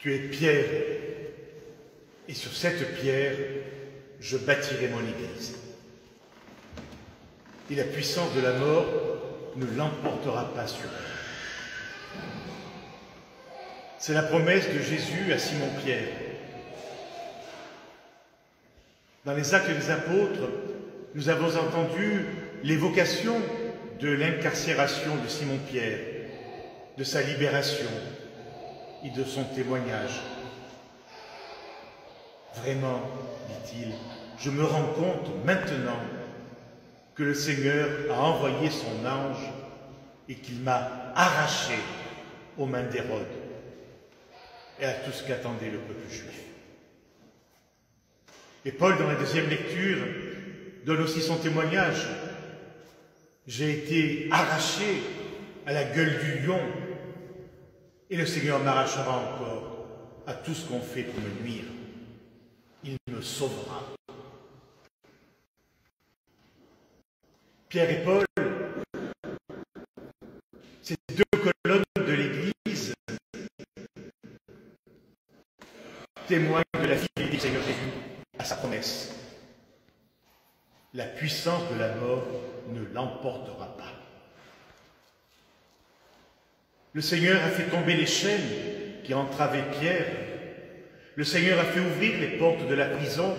Tu es pierre, et sur cette pierre, je bâtirai mon Église. Et la puissance de la mort ne l'emportera pas sur elle. C'est la promesse de Jésus à Simon-Pierre. Dans les Actes des Apôtres, nous avons entendu l'évocation de l'incarcération de Simon-Pierre, de sa libération et de son témoignage. Vraiment, dit-il, je me rends compte maintenant que le Seigneur a envoyé son ange et qu'il m'a arraché aux mains d'Hérode et à tout ce qu'attendait le peuple juif. Et Paul, dans la deuxième lecture, donne aussi son témoignage. J'ai été arraché à la gueule du lion, et le Seigneur m'arrachera encore à tout ce qu'on fait pour me nuire. Il me sauvera. Pierre et Paul, ces deux colonnes de l'Église, témoignent de la fidélité du Seigneur Jésus à sa promesse. La puissance de la mort ne l'emportera pas. Le Seigneur a fait tomber les chaînes qui entravaient Pierre. Le Seigneur a fait ouvrir les portes de la prison.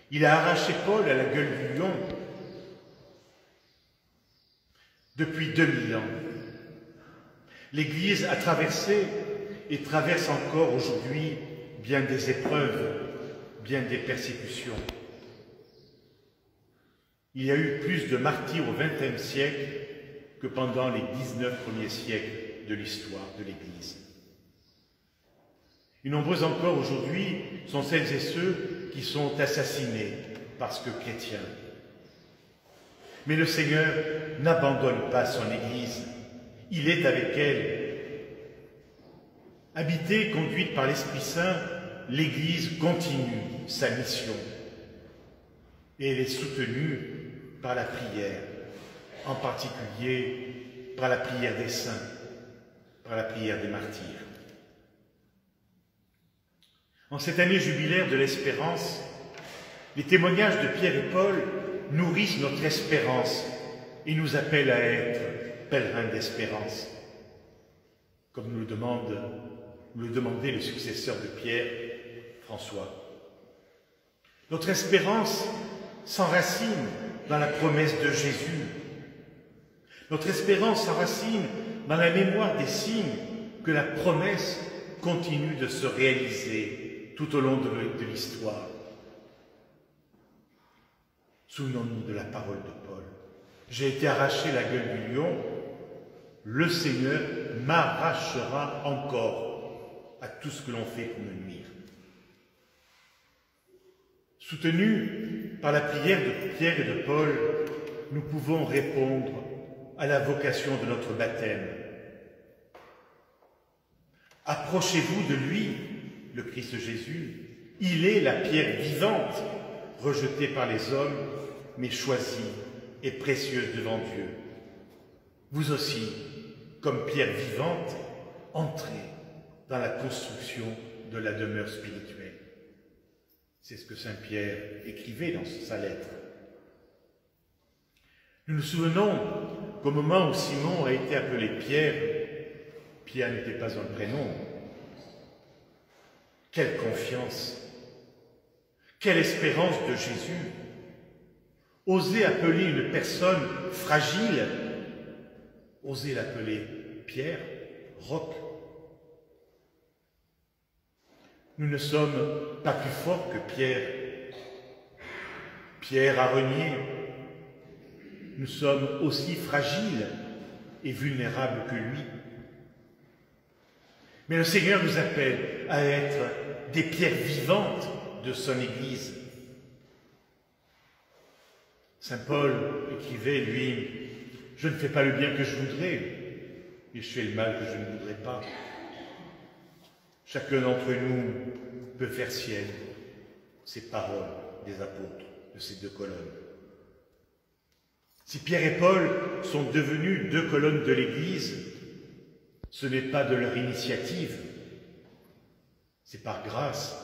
Il a arraché Paul à la gueule du lion. Depuis 2000 ans, l'Église a traversé et traverse encore aujourd'hui bien des épreuves, bien des persécutions. Il y a eu plus de martyrs au XXe siècle que pendant les 19 premiers siècles de l'histoire de l'Église. Et nombreux encore aujourd'hui sont celles et ceux qui sont assassinés parce que chrétiens. Mais le Seigneur n'abandonne pas son Église. Il est avec elle. Habitée, conduite par l'Esprit Saint, l'Église continue sa mission. Et elle est soutenue par la prière, en particulier par la prière des saints, par la prière des martyrs. En cette année jubilaire de l'espérance, les témoignages de Pierre et Paul nourrissent notre espérance et nous appellent à être pèlerins d'espérance, comme nous le demandait le successeur de Pierre, François. Notre espérance s'enracine dans la promesse de Jésus. Notre espérance s'enracine dans la mémoire des signes que la promesse continue de se réaliser tout au long de l'histoire. Souvenons-nous de la parole de Paul. J'ai été arraché la gueule du lion, le Seigneur m'arrachera encore à tout ce que l'on fait pour me nuire. Soutenus par la prière de Pierre et de Paul, nous pouvons répondre à la vocation de notre baptême. Approchez-vous de lui, le Christ Jésus. Il est la pierre vivante, rejetée par les hommes, mais choisie et précieuse devant Dieu. Vous aussi, comme pierre vivante, entrez dans la construction de la demeure spirituelle. C'est ce que saint Pierre écrivait dans sa lettre. Nous nous souvenons qu'au moment où Simon a été appelé Pierre, Pierre n'était pas un prénom. Quelle confiance, quelle espérance de Jésus. Oser appeler une personne fragile, oser l'appeler Pierre, roc. Nous ne sommes pas plus forts que Pierre. Pierre a renié. Nous sommes aussi fragiles et vulnérables que lui. Mais le Seigneur nous appelle à être des pierres vivantes de son Église. Saint Paul écrivait, lui, « Je ne fais pas le bien que je voudrais, et je fais le mal que je ne voudrais pas. » Chacun d'entre nous peut faire sienne ces paroles des apôtres de ces deux colonnes. Si Pierre et Paul sont devenus deux colonnes de l'Église, ce n'est pas de leur initiative, C'est par grâce,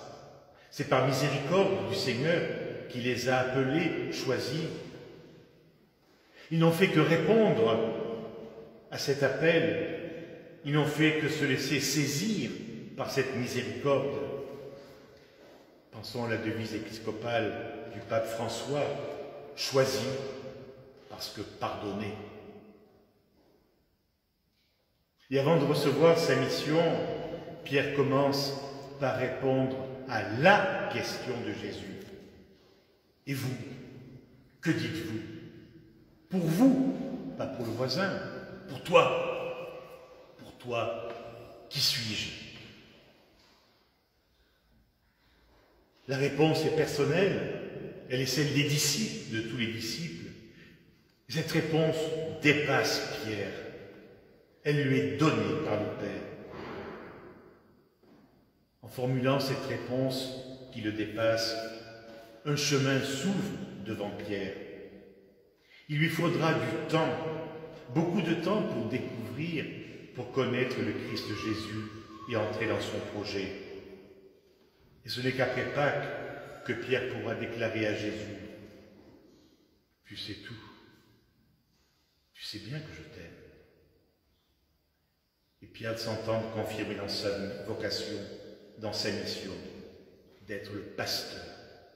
c'est par miséricorde du Seigneur qui les a appelés, choisis. Ils n'ont fait que répondre à cet appel, ils n'ont fait que se laisser saisir par cette miséricorde. Pensons à la devise épiscopale du pape François, choisi parce que pardonné. Et avant de recevoir sa mission, Pierre commence par répondre à la question de Jésus. Et vous, que dites-vous? Pour vous, pas pour le voisin, pour toi, qui suis-je? La réponse est personnelle, elle est celle des disciples, de tous les disciples. Cette réponse dépasse Pierre, elle lui est donnée par le Père. En formulant cette réponse qui le dépasse, un chemin s'ouvre devant Pierre. Il lui faudra du temps, beaucoup de temps pour découvrir, pour connaître le Christ Jésus et entrer dans son projet. Et ce n'est qu'après Pâques que Pierre pourra déclarer à Jésus: « Tu sais tout, tu sais bien que je t'aime. » Et Pierre s'entend confirmer dans sa vocation, dans sa mission, d'être le pasteur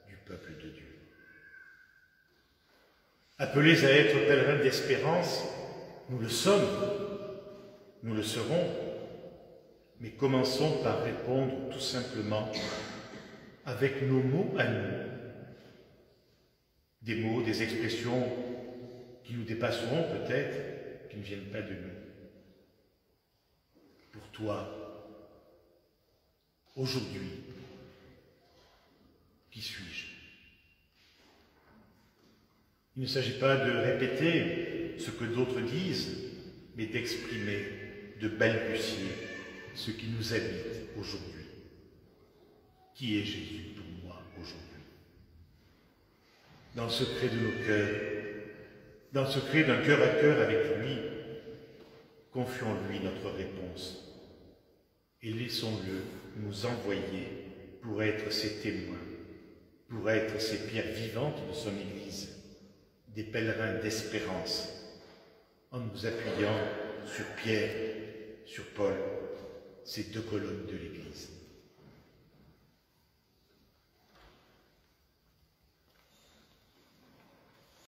du peuple de Dieu. Appelés à être pèlerins d'espérance, nous le sommes, nous le serons, mais commençons par répondre tout simplement avec nos mots à nous. Des mots, des expressions qui nous dépasseront peut-être, qui ne viennent pas de nous. Pour toi, aujourd'hui, qui suis-je? Il ne s'agit pas de répéter ce que d'autres disent, mais d'exprimer, de balbutier ce qui nous habite aujourd'hui. Qui est Jésus pour moi aujourd'hui? Dans le secret de nos cœurs, dans le secret d'un cœur à cœur avec lui, confions-lui notre réponse et laissons-le nous envoyer pour être ses témoins, pour être ces pierres vivantes de son Église, des pèlerins d'espérance, en nous appuyant sur Pierre, sur Paul, ces deux colonnes de l'Église.